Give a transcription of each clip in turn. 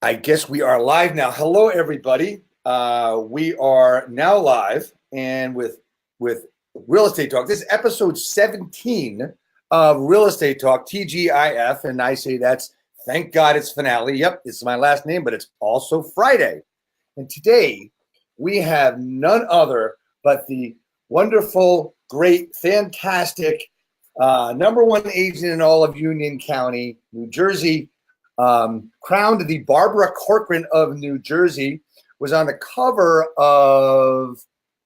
I guess we are live now. Hello, everybody. We are now live and with Real Estate Talk. This is episode 17 of Real Estate Talk, TGIF, and I say that's thank God it's finale. Yep, it's my last name, but it's also Friday. And today we have none other but the wonderful, great, fantastic number one agent in all of Union County, New Jersey. Crowned the Barbara Corcoran of New Jersey, was on the cover of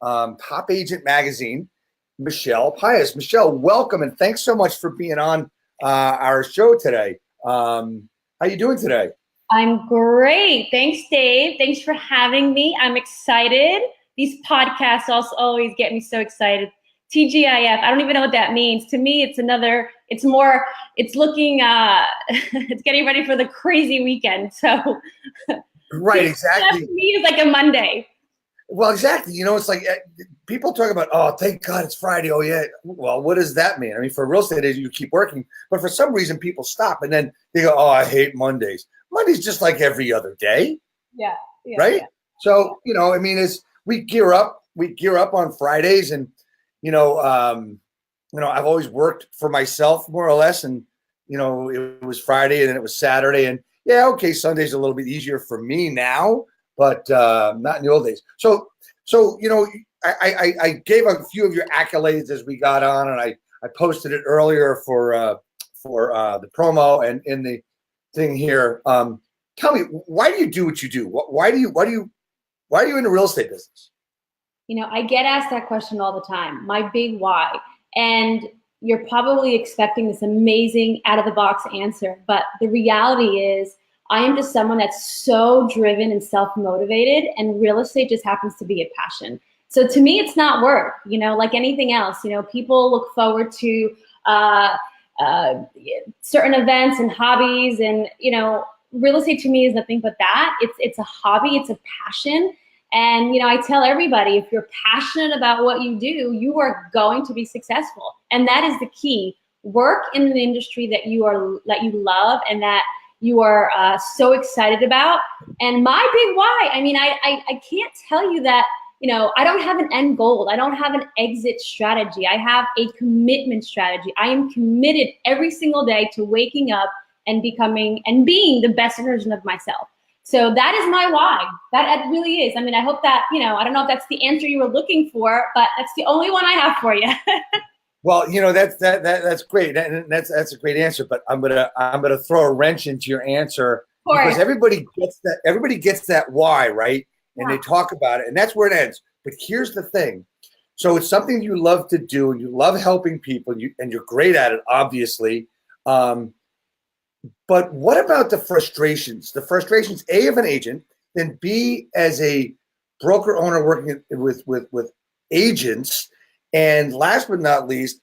Top Agent magazine, Michelle Pais. Michelle, welcome and thanks so much for being on our show today. How you doing today? I'm great. Thanks, Dave. Thanks for having me. I'm excited. These podcasts also always get me so excited. TGIF, I don't even know what that means. To me, it's looking, it's getting ready for the crazy weekend. So, right, exactly. To me, it's like a Monday. Well, exactly. You know, it's like people talk about, oh, thank God it's Friday. Oh, yeah. Well, what does that mean? I mean, for real estate agents, you keep working, but for some reason, people stop and then they go, oh, I hate Mondays. Monday's just like every other day. Yeah. Right. Yeah. So, you know, I mean, we gear up on Fridays and, I've always worked for myself more or less. And, it was Friday and then it was Saturday. And yeah, okay, Sunday's a little bit easier for me now, but not in the old days. So I gave a few of your accolades as we got on, and I posted it earlier for the promo and in the thing here. Tell me, why do you do what you do? Why are you in the real estate business? I get asked that question all the time, my big why. And you're probably expecting this amazing out of the box answer. But the reality is I am just someone that's so driven and self-motivated, and real estate just happens to be a passion. So to me, it's not work, like anything else. People look forward to certain events and hobbies, and, real estate to me is nothing but that. It's a hobby, it's a passion. And, I tell everybody, if you're passionate about what you do, you are going to be successful. And that is the key. Work in an industry that you love and that you are so excited about. And my big why, I can't tell you that, I don't have an end goal. I don't have an exit strategy. I have a commitment strategy. I am committed every single day to waking up and becoming and being the best version of myself. So that is my why. That really is. I hope that, I don't know if that's the answer you were looking for, but that's the only one I have for you. Well, that's great. And that's a great answer, but I'm gonna throw a wrench into your answer because everybody gets that why, right? And they talk about it, and that's where it ends. But here's the thing. So it's something you love to do, and you love helping people, and you're great at it, obviously. But what about the frustrations? The frustrations, A, of an agent, then B, as a broker owner working with agents, and last but not least,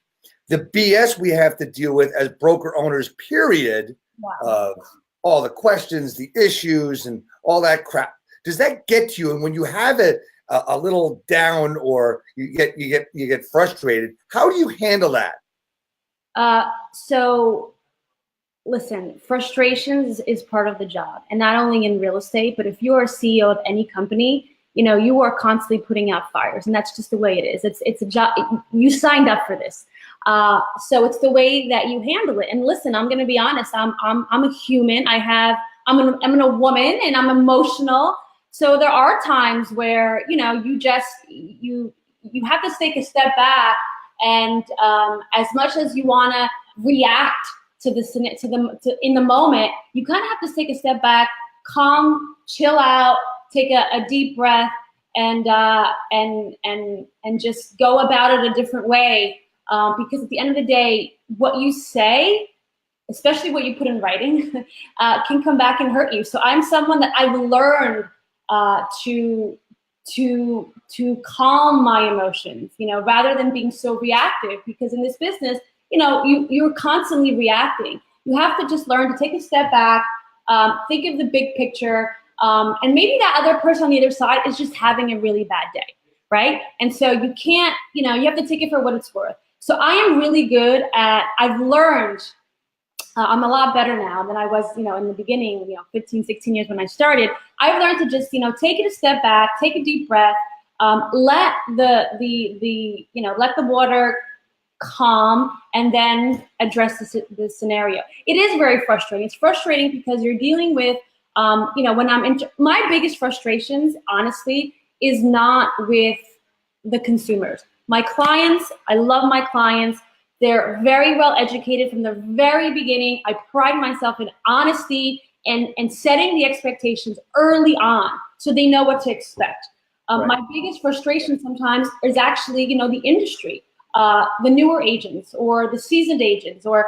the BS we have to deal with as broker owners, period, of all the questions, the issues, and all that crap. Does that get to you? And when you have a little down or you get frustrated, how do you handle that? So listen, frustrations is part of the job, and not only in real estate, but if you're a CEO of any company, you are constantly putting out fires, and that's just the way it is. It's a job. You signed up for this, so it's the way that you handle it. And listen, I'm going to be honest. I'm a human. I'm a woman, and I'm emotional. So there are times where you have to take a step back, and as much as you want to react in the moment, you kind of have to take a step back, calm, chill out, take a deep breath, and just go about it a different way. Because at the end of the day, what you say, especially what you put in writing, can come back and hurt you. So I'm someone that I've learned to calm my emotions, rather than being so reactive. Because in this business, you're constantly reacting. You have to just learn to take a step back, think of the big picture, and maybe that other person on the other side is just having a really bad day, right? And so you can't, you have to take it for what it's worth. So I am really good at, I've learned I'm a lot better now than I was, in the beginning, 15, 16 years when I started. I've learned to just, take it a step back, take a deep breath, let let the water calm, and then address the scenario. It is very frustrating. It's frustrating because you're dealing with, when my biggest frustrations, honestly, is not with the consumers. My clients, I love my clients. They're very well educated from the very beginning. I pride myself in honesty and setting the expectations early on so they know what to expect. Right. My biggest frustration sometimes is actually, the industry, the newer agents or the seasoned agents, or,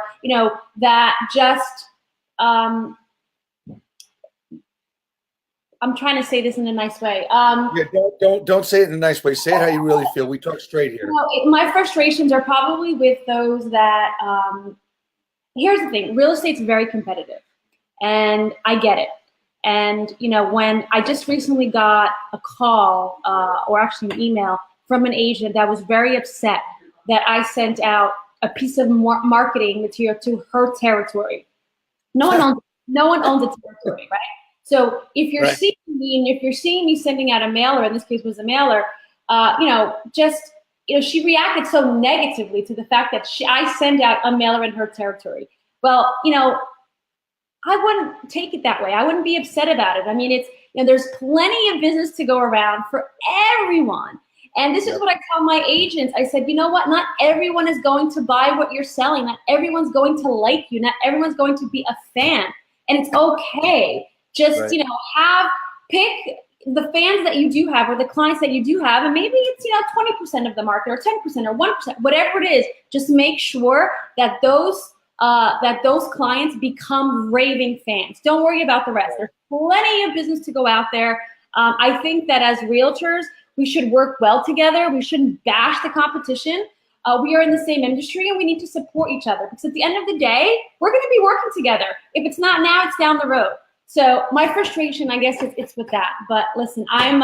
that just, I'm trying to say this in a nice way. Yeah, don't say it in a nice way. Say it how you really feel. We talk straight here. My frustrations are probably with those that, here's the thing, real estate's very competitive, and I get it. And, when I just recently got a call, or actually an email from an agent that was very upset that I sent out a piece of marketing material to her territory. No one owns a territory, right? So if you're seeing me, and if you're seeing me sending out a mailer, in this case was a mailer, she reacted so negatively to the fact that I send out a mailer in her territory. Well, I wouldn't take it that way. I wouldn't be upset about it. I mean, there's plenty of business to go around for everyone. And this is what I tell my agents. I said, you know what? Not everyone is going to buy what you're selling. Not everyone's going to like you. Not everyone's going to be a fan. And it's okay. Just, pick the fans that you do have, or the clients that you do have, and maybe it's, 20% of the market, or 10% or 1%, whatever it is. Just make sure that those clients become raving fans. Don't worry about the rest. There's plenty of business to go out there. I think that as realtors, we should work well together. We shouldn't bash the competition. We are in the same industry, and we need to support each other, because at the end of the day, we're going to be working together. If it's not now, it's down the road. So my frustration, I guess, it's with that. But listen, I'm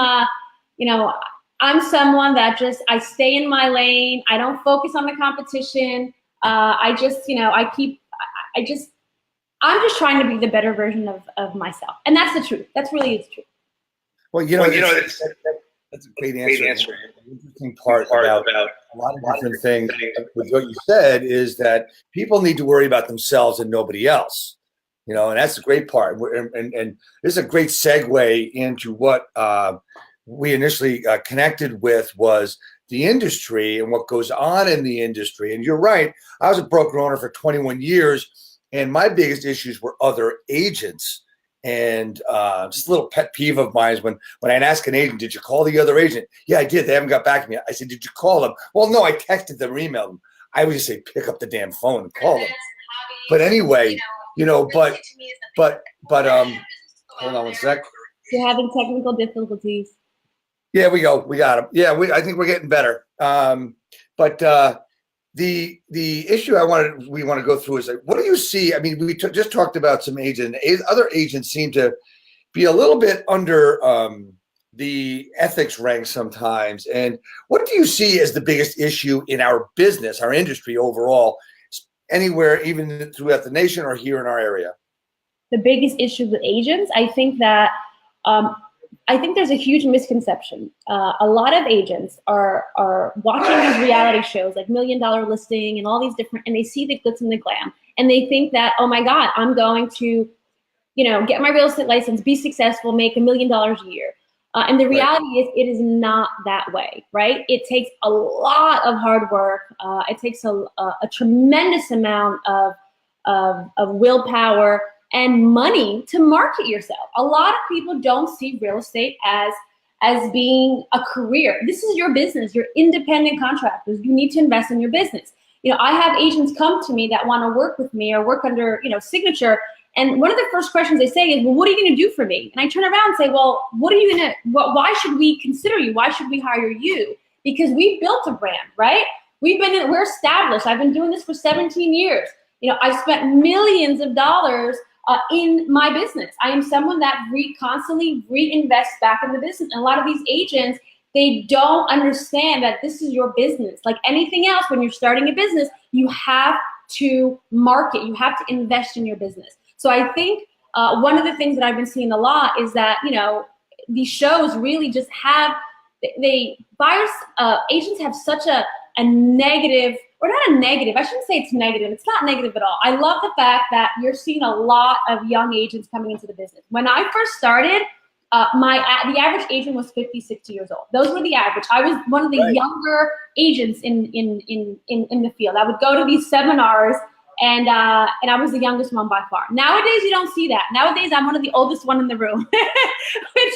someone that I stay in my lane. I don't focus on the competition. I'm just trying to be the better version of myself. And that's the truth. That's really the truth. Well, that's a great answer. The interesting part about a lot of different things with what you said is that people need to worry about themselves and nobody else. And that's the great part. And this is a great segue into what we initially connected with, was the industry and what goes on in the industry. And you're right. I was a broker owner for 21 years, and my biggest issues were other agents. And just a little pet peeve of mine is when I'd ask an agent, did you call the other agent? Yeah, I did. They haven't got back to me. I said, did you call them? Well, no, I texted them or emailed them. I would just say, pick up the damn phone and call them. But anyway, but hold on one sec. You're having technical difficulties. Yeah, we go. We got them. Yeah, I think we're getting better. But the issue we want to go through is, like, what do you see? I mean, we just talked about some agents. Other agents seem to be a little bit under the ethics rank sometimes. And what do you see as the biggest issue in our business, our industry overall, anywhere, even throughout the nation or here in our area? The biggest issue with agents, I think that there's a huge misconception. A lot of agents are watching these reality shows like $1 Million Listing and all these different, and they see the glitz and the glam, and they think that, oh my God, I'm going to, get my real estate license, be successful, make $1 million a year. And the reality is, it is not that way, right? It takes a lot of hard work. It takes a tremendous amount of willpower and money to market yourself. A lot of people don't see real estate as being a career. This is your business. You're independent contractors. You need to invest in your business. I have agents come to me that want to work with me or work under, signature. And one of the first questions they say is, well, what are you going to do for me? And I turn around and say, well, why should we consider you? Why should we hire you? Because we've built a brand, right? We're established. I've been doing this for 17 years. I've spent millions of dollars in my business. I am someone that constantly reinvests back in the business. And a lot of these agents, they don't understand that this is your business. Like anything else, when you're starting a business, you have to market. You have to invest in your business. So I think one of the things that I've been seeing a lot is that, these shows really just have, buyers, agents have such a negative, or not a negative, I shouldn't say it's negative. It's not negative at all. I love the fact that you're seeing a lot of young agents coming into the business. When I first started, the average agent was 50, 60 years old. Those were the average. I was one of the younger agents in the field. I would go to these seminars, and I was the youngest one by far. Nowadays, you don't see that. Nowadays, I'm one of the oldest one in the room, which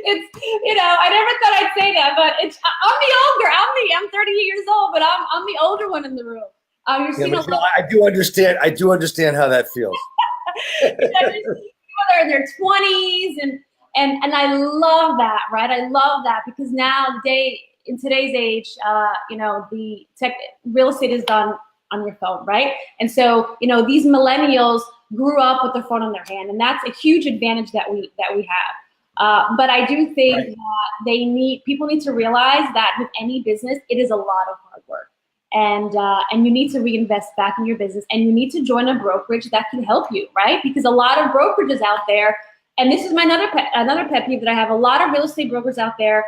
it's, I never thought I'd say that, but I'm the older. I'm 38 years old, but I'm the older one in the room. You're seeing I do understand. I do understand how that feels. They're in their 20s, and I love that, right? I love that because now in today's age, the real estate is done on your phone, right? And so, these millennials grew up with their phone in their hand, and that's a huge advantage that we have. But I do think that people need to realize that with any business, it is a lot of hard work. And you need to reinvest back in your business, and you need to join a brokerage that can help you, right? Because a lot of brokerages out there, and this is my another pet peeve that I have, a lot of real estate brokers out there,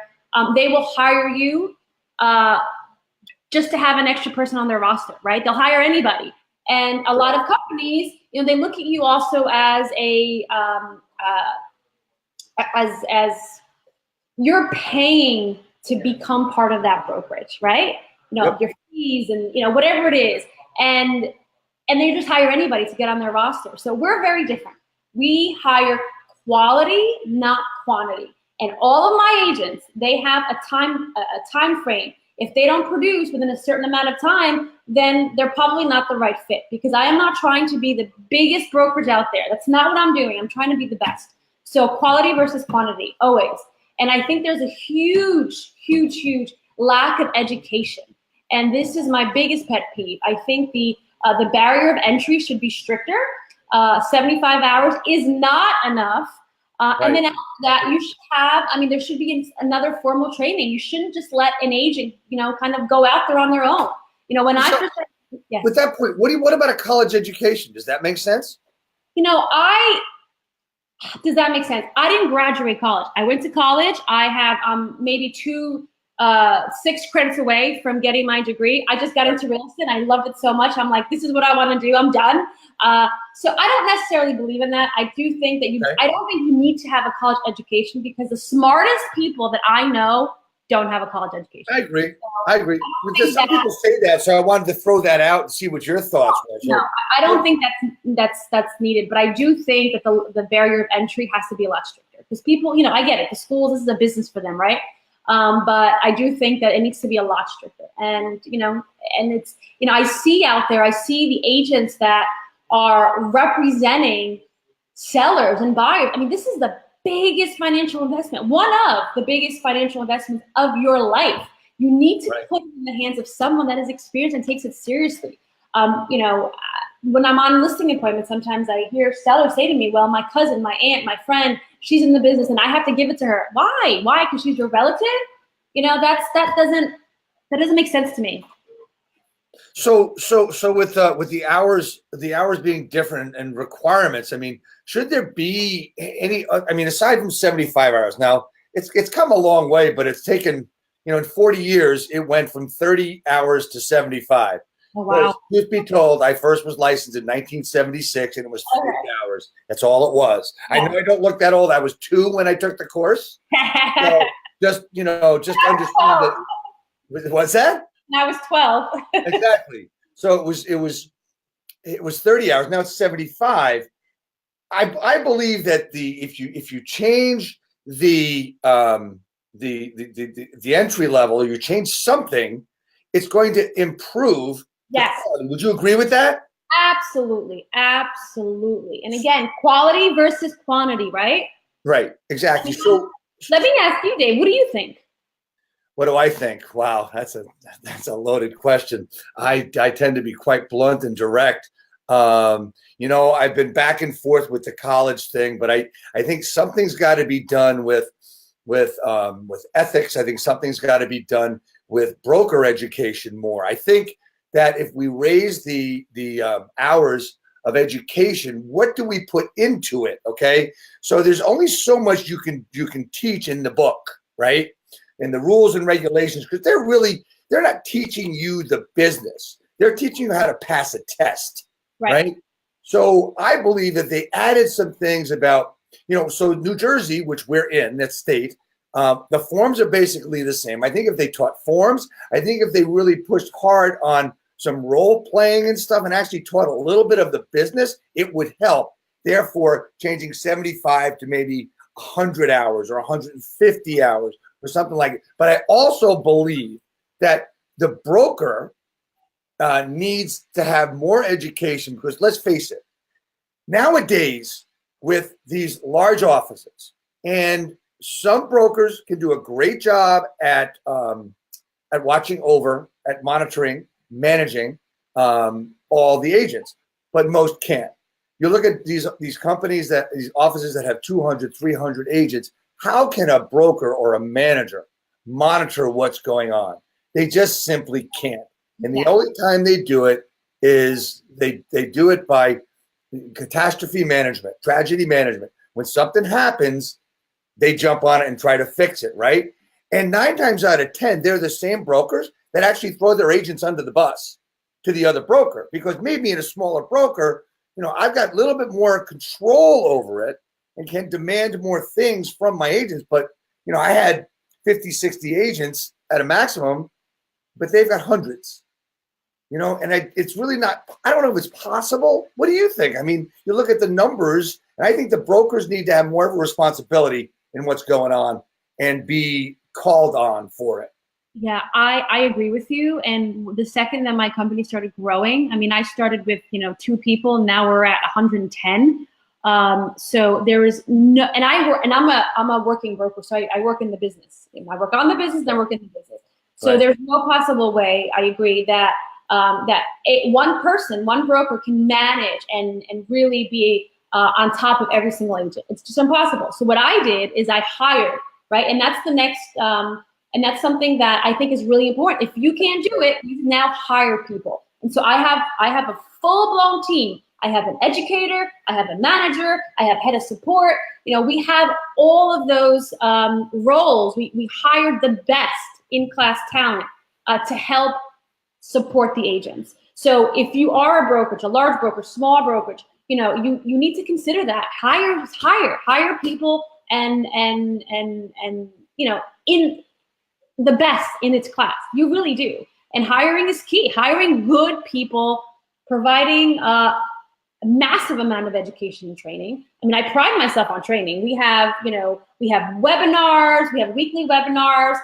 they will hire you just to have an extra person on their roster, right? They'll hire anybody. And a lot of companies, they look at you also as as you're paying to become part of that brokerage, right? Your fees and whatever it is, and they just hire anybody to get on their roster. So we're very different. We hire quality, not quantity. And all of my agents, they have a time frame. If they don't produce within a certain amount of time, then they're probably not the right fit, because I am not trying to be the biggest brokerage out there. That's not what I'm doing. I'm trying to be the best. So quality versus quantity, always. And I think there's a huge, huge, huge lack of education. And this is my biggest pet peeve. I think the barrier of entry should be stricter. 75 hours is not enough. And then after that, you should have, there should be another formal training. You shouldn't just let an agent, kind of go out there on their own. When I first started, with that point, what about a college education? Does that make sense? Does that make sense? I didn't graduate college. I went to college. I have maybe 6 credits away from getting my degree. I just got into real estate. I loved it so much. I'm like, this is what I want to do. I'm done. So I don't necessarily believe in that. I do think that I don't think you need to have a college education, because the smartest people that I know don't have a college education. I agree. Some people say that, so I wanted to throw that out and see what your thoughts were. No, I don't think that's needed, but I do think that the barrier of entry has to be a lot stricter, because people, I get it. The schools, this is a business for them, right? But I do think that it needs to be a lot stricter. And, and it's, I see out there, I see the agents that are representing sellers and buyers. This is the biggest financial investment, one of the biggest financial investments of your life. You need to put it in the hands of someone that is experienced and takes it seriously. When I'm on listing appointments, sometimes I hear sellers say to me, well, my cousin, my aunt, my friend, she's in the business and I have to give it to her. Why? Because she's your relative? That doesn't make sense to me. So with the hours being different and requirements, should there be any? Aside from 75 hours, now it's come a long way, but it's taken, in 40 years, it went from 30 hours to 75. Oh, wow. Truth be told, I first was licensed in 1976, and it was 40 hours. That's all it was. Yeah. I know I don't look that old. I was 2 when I took the course. So just understand that. What's that? I was 12. Exactly. So it was 30 hours. Now it's 75. I believe that if you change the entry level, you change something, it's going to improve. Yes. Would you agree with that? Absolutely. And again, quality versus quantity, right? Right. Exactly. So let me ask you, Dave, what do you think? What do I think? Wow, that's a loaded question. I tend to be quite blunt and direct. I've been back and forth with the college thing, but I think something's got to be done with ethics. I think something's got to be done with broker education more. I think that if we raise the hours of education, what do we put into it? Okay, so there's only so much you can teach in the book, right? And the rules and regulations, because they're not teaching you the business. They're teaching you how to pass a test, right? So I believe that they added some things about, so New Jersey, which we're in, that state, the forms are basically the same. I think if they taught forms, I think if they really pushed hard on some role playing and stuff and actually taught a little bit of the business, it would help. Therefore, changing 75 to maybe 100 hours or 150 hours or something like it. But I also believe that the broker needs to have more education, because let's face it, nowadays with these large offices, and some brokers can do a great job at watching over, at monitoring, managing all the agents, but most can't. You look at these companies, these offices that have 200, 300 agents. How can a broker or a manager monitor what's going on? They just simply can't. And the only time they do it is they do it by catastrophe management, tragedy management. When something happens, they jump on it and try to fix it, right? And 9 times out of 10, they're the same brokers that actually throw their agents under the bus to the other broker. Because maybe in a smaller broker, I've got a little bit more control over it and can demand more things from my agents. But, I had 50, 60 agents at a maximum, but they've got hundreds. And it's really not, I don't know if it's possible. What do you think? I mean, you look at the numbers, and I think the brokers need to have more of a responsibility in what's going on and be called on for it. Yeah, I agree with you. And the second that my company started growing, I mean, I started with, 2 people, now we're at 110. So there is no, and I'm a working broker. So I work in the business. I work on the business, then I work in the business. So Right. There's no possible way, I agree, that one broker can manage and really be on top of every single agent. It's just impossible. So what I did is I hired, right? And that's the next, and that's something that I think is really important. If you can't do it, you now hire people. And so I have a full-blown team. I have an educator, I have a manager, I have head of support. We have all of those roles. We hired the best in-class talent to help support the agents. So if you are a brokerage, a large brokerage, small brokerage, you need to consider that. Hire people and in the best in its class. You really do. And hiring is key. Hiring good people, providing a massive amount of education and training. I mean, I pride myself on training. We have webinars, we have weekly webinars,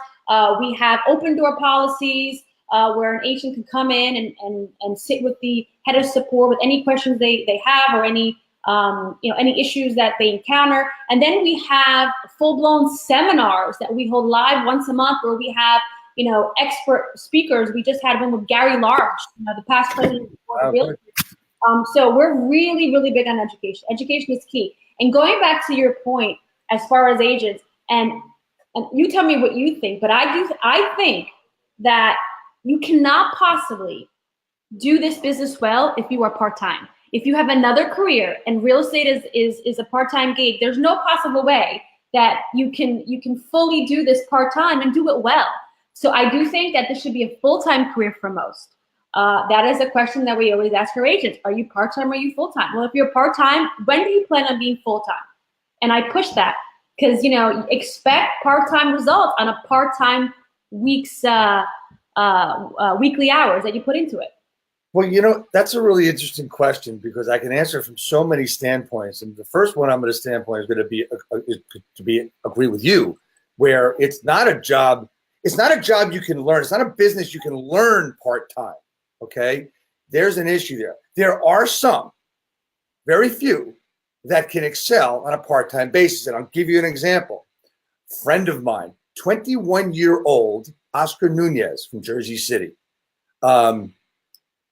we have open door policies where an agent can come in and sit with the head of support with any questions they have or any issues that they encounter. And then we have full-blown seminars that we hold live once a month where we have, expert speakers. We just had one with Gary Large, the past president of Realty. So we're really, really big on education. Education is key. And going back to your point, as far as agents, and you tell me what you think, but I think that you cannot possibly do this business well if you are part-time. If you have another career and real estate is a part-time gig, there's no possible way that you can fully do this part-time and do it well. So I do think that this should be a full-time career for most. That is a question that we always ask our agents. Are you part-time or are you full-time? Well, if you're part-time, when do you plan on being full-time? And I push that because, expect part-time results on a part-time week's weekly hours that you put into it. Well, that's a really interesting question because I can answer from so many standpoints. And the first one I'm going to standpoint is going to be agree with you, where it's not a job. It's not a job you can learn. It's not a business you can learn part-time. Okay. There's an issue there. There are some, very few, that can excel on a part-time basis. And I'll give you an example. Friend of mine, 21-year-old Oscar Nunez from Jersey City.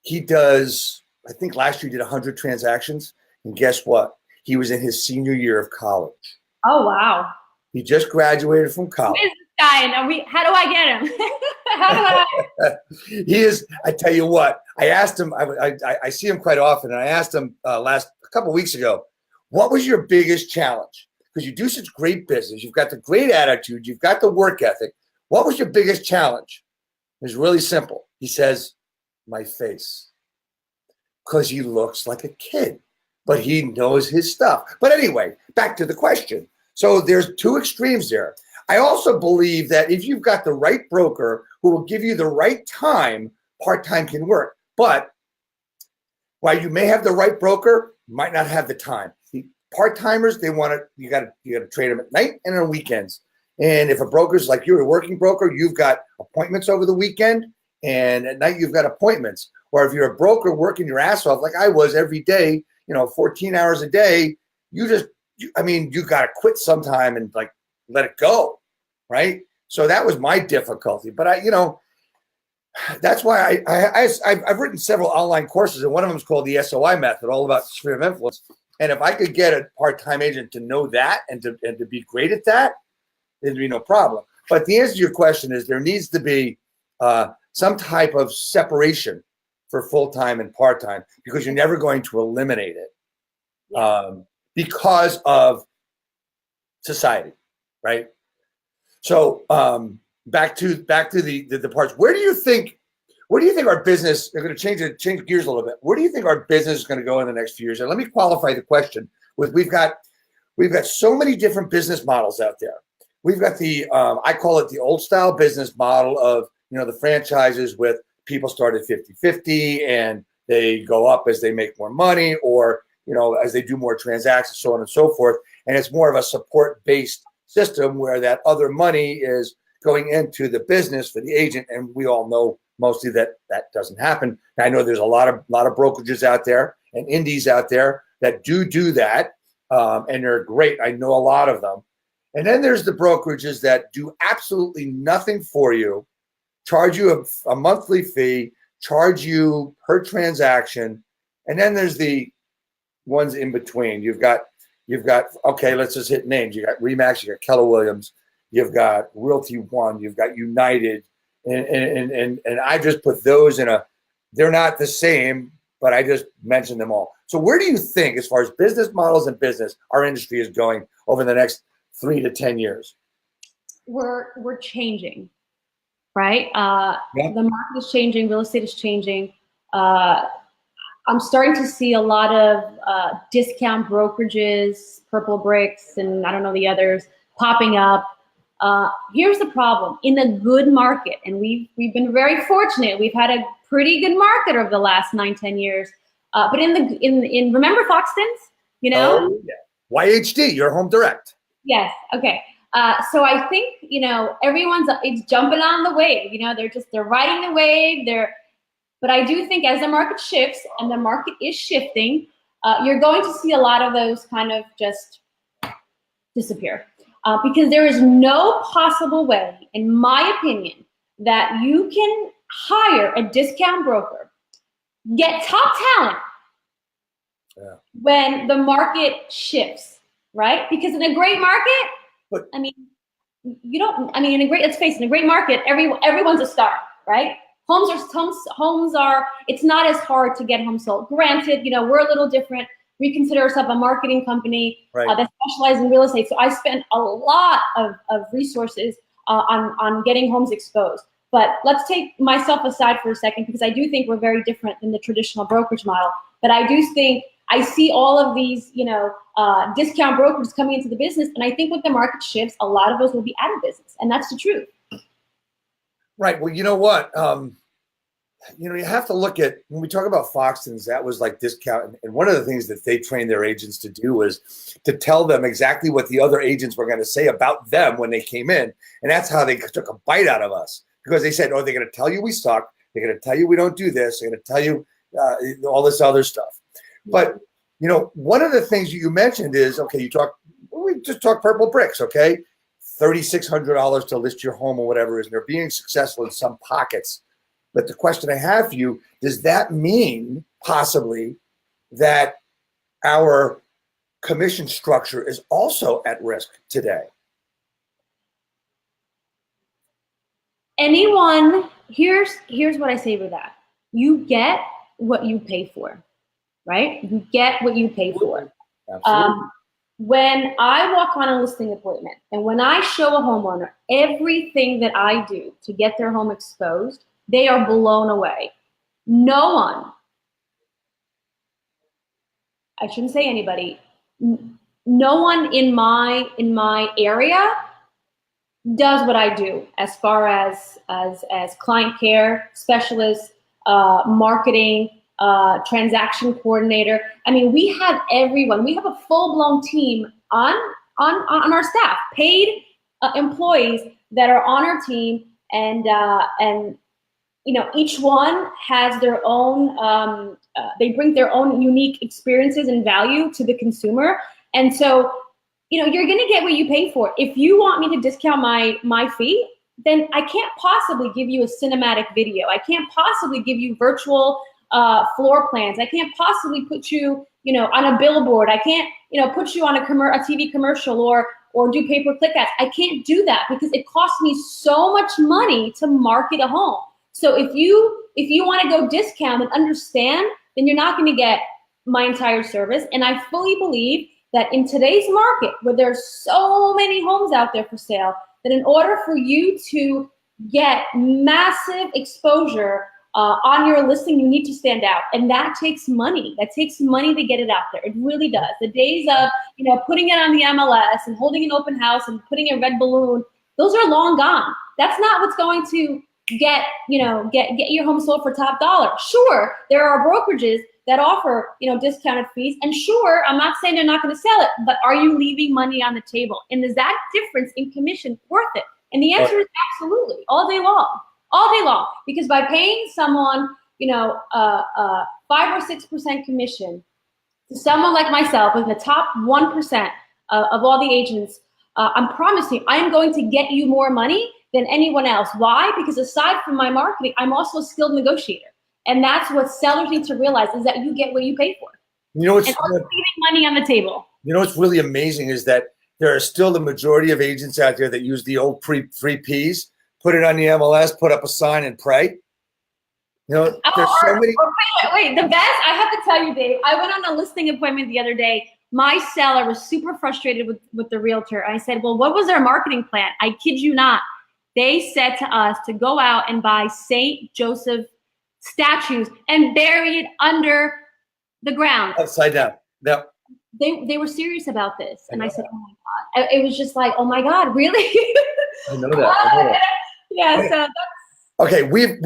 He does, I think last year he did 100 transactions. And guess what? He was in his senior year of college. Oh, wow. He just graduated from college. Who is guy, and how do I get him? How do I? He is. I tell you what. I asked him. I see him quite often, and I asked him a couple weeks ago, what was your biggest challenge? Because you do such great business. You've got the great attitude. You've got the work ethic. What was your biggest challenge? It's really simple. He says, my face, because he looks like a kid, but he knows his stuff. But anyway, back to the question. So there's two extremes there. I also believe that if you've got the right broker who will give you the right time, part-time can work. But while you may have the right broker, you might not have the time. The part-timers, you got to trade them at night and on weekends. And if a broker's like you're a working broker, you've got appointments over the weekend, and at night you've got appointments. Or if you're a broker working your ass off like I was every day, 14 hours a day, you got to quit sometime and like let it go, right? So that was my difficulty. But that's why I've written several online courses, and one of them is called the SOI method, all about the sphere of influence. And if I could get a part-time agent to know that and to be great at that, there'd be no problem. But the answer to your question is there needs to be some type of separation for full-time and part-time, because you're never going to eliminate it because of society, right? So back to the parts. Where do you think our business? We're going to change gears a little bit. Where do you think our business is going to go in the next few years? And let me qualify the question with we've got so many different business models out there. We've got the I call it the old style business model of the franchises with people start at 50-50 and they go up as they make more money, or as they do more transactions, so on and so forth. And it's more of a support based system where that other money is going into the business for the agent, and we all know mostly that doesn't happen. And I know there's a lot of brokerages out there and indies out there that do that, and they're great. I know a lot of them. And then there's the brokerages that do absolutely nothing for you, charge you a monthly fee, charge you per transaction, and then there's the ones in between. You've got okay, let's just hit names. You got Remax, you got Keller Williams, you've got Realty One, you've got United, and I just put those they're not the same, but I just mentioned them all. So where do you think, as far as business models and business, our industry is going over the next 3 to 10 years? We're changing, right? Yeah. The market is changing, real estate is changing. I'm starting to see a lot of discount brokerages, Purple Bricks, and I don't know the others popping up. Here's the problem: in a good market, and we've been very fortunate. We've had a pretty good market over the last 9-10 years. But in remember Foxtons, Oh, yeah. YHD, your home direct. Yes. Okay. So I think it's jumping on the wave. They're riding the wave. But I do think as the market shifts, and the market is shifting, you're going to see a lot of those kind of just disappear. Because there is no possible way, in my opinion, that you can hire a discount broker, get top talent when the market shifts, right? Because in a great market, let's face it, in a great market, everyone's a star, right? Homes are, it's not as hard to get homes sold. Granted, we're a little different. We consider ourselves a marketing company that specializes in real estate. So I spend a lot of resources on getting homes exposed. But let's take myself aside for a second, because I do think we're very different than the traditional brokerage model. But I do think I see all of these, discount brokers coming into the business. And I think with the market shifts, a lot of us will be out of business. And that's the truth. Right. Well, you know what? You have to look at, when we talk about Foxtons, that was like discount. And one of the things that they trained their agents to do was to tell them exactly what the other agents were going to say about them when they came in. And that's how they took a bite out of us, because they said, oh, they're going to tell you we suck. They're going to tell you we don't do this. They're going to tell you all this other stuff. But, one of the things you mentioned is, okay, we just talked Purple Bricks, okay? $3,600 to list your home or whatever it is, and they're being successful in some pockets. But the question I have for you, does that mean possibly that our commission structure is also at risk today? Here's what I say with that. You get what you pay for, right? You get what you pay for. Absolutely. When I walk on a listing appointment and when I show a homeowner everything that I do to get their home exposed, they are blown away. No one, I shouldn't say anybody, no one in my area does what I do as far as client care specialist, marketing, transaction coordinator. I mean, we have everyone. We have a full-blown team on our staff, paid employees that are on our team, and you know, each one has their own. They bring their own unique experiences and value to the consumer, and so, you know, you're going to get what you pay for. If you want me to discount my fee, then I can't possibly give you a cinematic video. I can't possibly give you virtual floor plans. I can't possibly put you, you know, on a billboard. I can't, you know, put you on a TV commercial or do pay-per-click ads. I can't do that because it costs me so much money to market a home. So if you want to go discount and understand, then you're not going to get my entire service. And I fully believe that in today's market, where there's so many homes out there for sale, that in order for you to get massive exposure on your listing, you need to stand out. And that takes money. That takes money to get it out there. It really does. The days of, you know, putting it on the MLS and holding an open house and putting a red balloon, those are long gone. That's not what's going to get your home sold for top dollar. Sure, there are brokerages that offer, you know, discounted fees. And sure, I'm not saying they're not going to sell it, but are you leaving money on the table? And is that difference in commission worth it? And the answer is absolutely, all day long, because by paying someone, you know, 5 or 6% commission to someone like myself in the top 1% of all the agents, I'm promising I'm going to get you more money than anyone else. Why? Because aside from my marketing, I'm also a skilled negotiator. And that's what sellers need to realize, is that you get what you pay for. You know, and also leaving money on the table. You know what's really amazing is that there are still the majority of agents out there that use the old free Ps, put it on the MLS, put up a sign and pray. You know, there's so many. Wait, the best, I have to tell you, Dave, I went on a listing appointment the other day. My seller was super frustrated with the realtor. I said, well, what was their marketing plan? I kid you not. They said to us to go out and buy St. Joseph statues and bury it under the ground. Upside down. No. They were serious about this. And I said, oh my God. It was just like, oh my God, really? I know that. Yeah, so that's okay, we've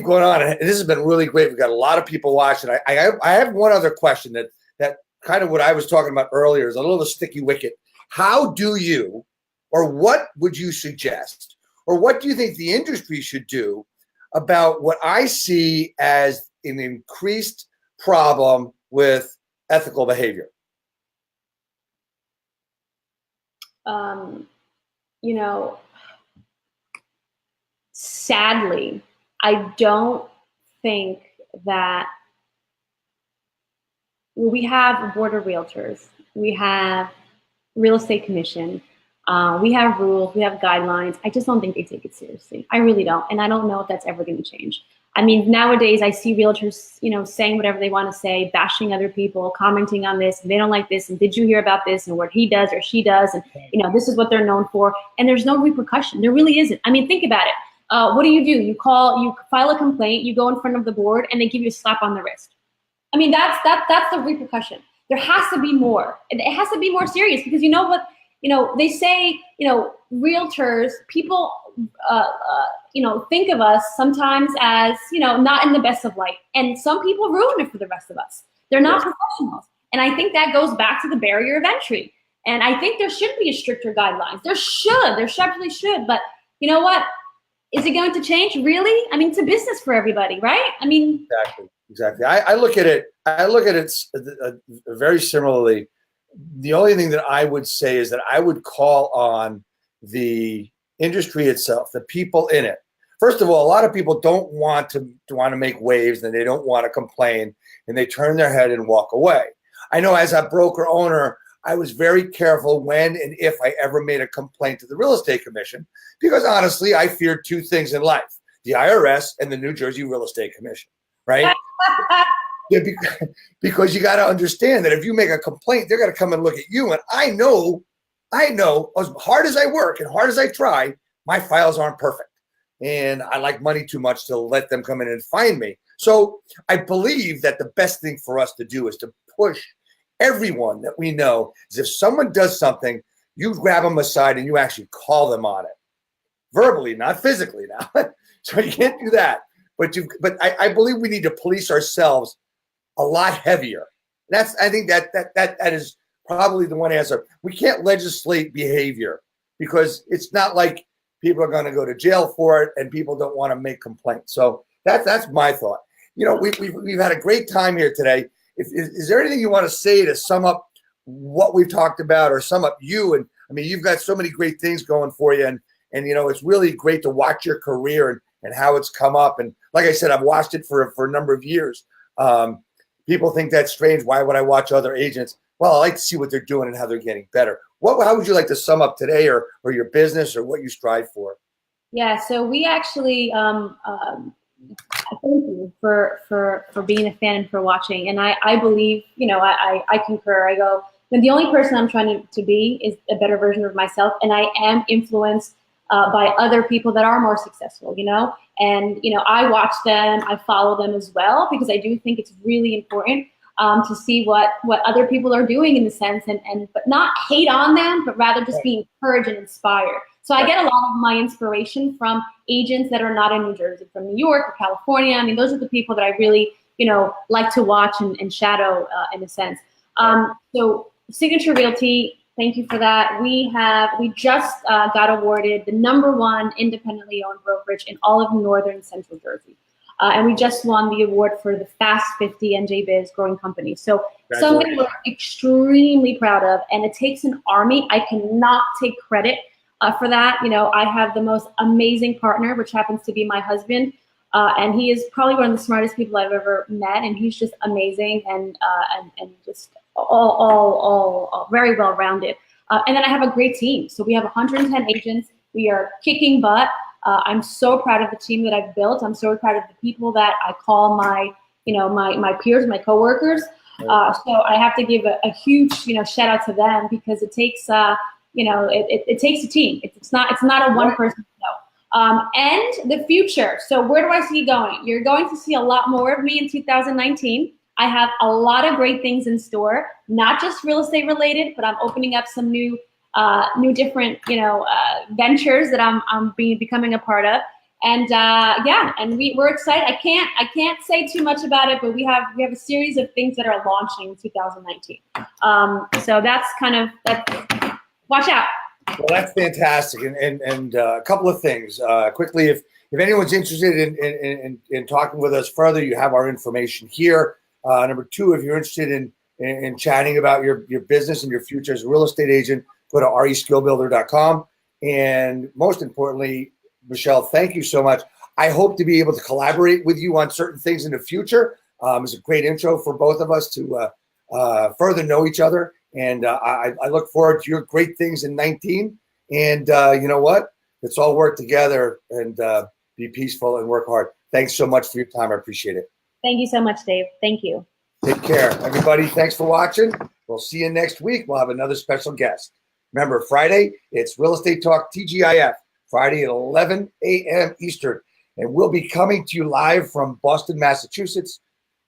gone on, and this has been really great. We've got a lot of people watching. I have one other question that kind of what I was talking about earlier is a little sticky wicket. How do you, or what would you suggest, or what do you think the industry should do about what I see as an increased problem with ethical behavior? You know, sadly, I don't think that we have a board of realtors, we have real estate commission, we have rules, we have guidelines. I just don't think they take it seriously. I really don't. And I don't know if that's ever going to change. I mean, nowadays I see realtors, you know, saying whatever they want to say, bashing other people, commenting on this, and they don't like this, and did you hear about this, and what he does or she does, and, you know, this is what they're known for. And there's no repercussion. There really isn't. I mean, think about it. What do? You file a complaint, you go in front of the board, and they give you a slap on the wrist. I mean, that's the repercussion. There has to be more. It has to be more serious, because you know what? You know, they say, you know, realtors, people, you know, think of us sometimes as, you know, not in the best of light. And some people ruin it for the rest of us. They're not professionals. And I think that goes back to the barrier of entry. And I think there should be a stricter guidelines. There certainly should. But you know what? Is it going to change? Really? I mean, it's a business for everybody, right? I mean, exactly. I look at it very similarly. The only thing that I would say is that I would call on the industry itself, the people in it. First of all, a lot of people don't want to make waves, and they don't want to complain, and they turn their head and walk away. I know as a broker owner, I was very careful when and if I ever made a complaint to the Real Estate Commission, because honestly, I feared two things in life: the IRS and the New Jersey Real Estate Commission, right? Yeah, because you got to understand that if you make a complaint, they're going to come and look at you. And I know, as hard as I work and hard as I try, my files aren't perfect. And I like money too much to let them come in and find me. So I believe that the best thing for us to do is to push everyone that we know is if someone does something, you grab them aside and you actually call them on it. Verbally, not physically now. So you can't do that. But I believe we need to police ourselves a lot heavier. I think that is probably the one answer. We can't legislate behavior because it's not like people are going to go to jail for it and people don't want to make complaints. So that's my thought. We've had a great time here today. Is there anything you want to say to sum up what we've talked about or sum up you? And I mean, you've got so many great things going for you, and it's really great to watch your career and how it's come up. And like I said, I've watched it for a number of years. People think that's strange. Why would I watch other agents? Well, I like to see what they're doing and how they're getting better. How would you like to sum up today or your business or what you strive for? Yeah, so we actually thank you for being a fan and for watching. And I believe, I concur. I go, and the only person I'm trying to be is a better version of myself, and I am influenced by other people that are more successful, and I watch them, I follow them as well, because I do think it's really important to see what other people are doing in the sense, but not hate on them, but rather just be encouraged and inspired. So I get a lot of my inspiration from agents that are not in New Jersey, from New York or California. I mean, those are the people that I really, like to watch and shadow in a sense. So Signature Realty, thank you for that. We just got awarded the #1 independently owned brokerage in all of Northern Central Jersey. And we just won the award for the Fast 50 NJ Biz Growing Company. So something we're extremely proud of, and it takes an army. I cannot take credit for that. I have the most amazing partner, which happens to be my husband. And he is probably one of the smartest people I've ever met. And he's just amazing and just all very well-rounded. And then I have a great team. So we have 110 agents. We are kicking butt. I'm so proud of the team that I've built. I'm so proud of the people that I call my peers, my coworkers. So I have to give a huge, shout out to them, because it takes, it takes a team. It's not a one person show. And the future. So where do I see it going? You're going to see a lot more of me in 2019. I have a lot of great things in store, not just real estate related, but I'm opening up some new different, ventures that I'm becoming a part of. And and we're excited. I can't say too much about it, but we have a series of things that are launching in 2019. So that's watch out. Well, that's fantastic. And a couple of things quickly. If anyone's interested in talking with us further, you have our information here. Number 2, if you're interested in chatting about your business and your future as a real estate agent, go to reskillbuilder.com. And most importantly, Michelle, thank you so much. I hope to be able to collaborate with you on certain things in the future. It's a great intro for both of us to further know each other. And I look forward to your great things in 19. And you know what? Let's all work together and be peaceful and work hard. Thanks so much for your time. I appreciate it. Thank you so much, Dave. Thank you. Take care, everybody. Thanks for watching. We'll see you next week. We'll have another special guest. Remember, Friday, it's Real Estate Talk TGIF, Friday at 11 a.m. Eastern. And we'll be coming to you live from Boston, Massachusetts,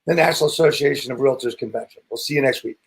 the National Association of Realtors Convention. We'll see you next week.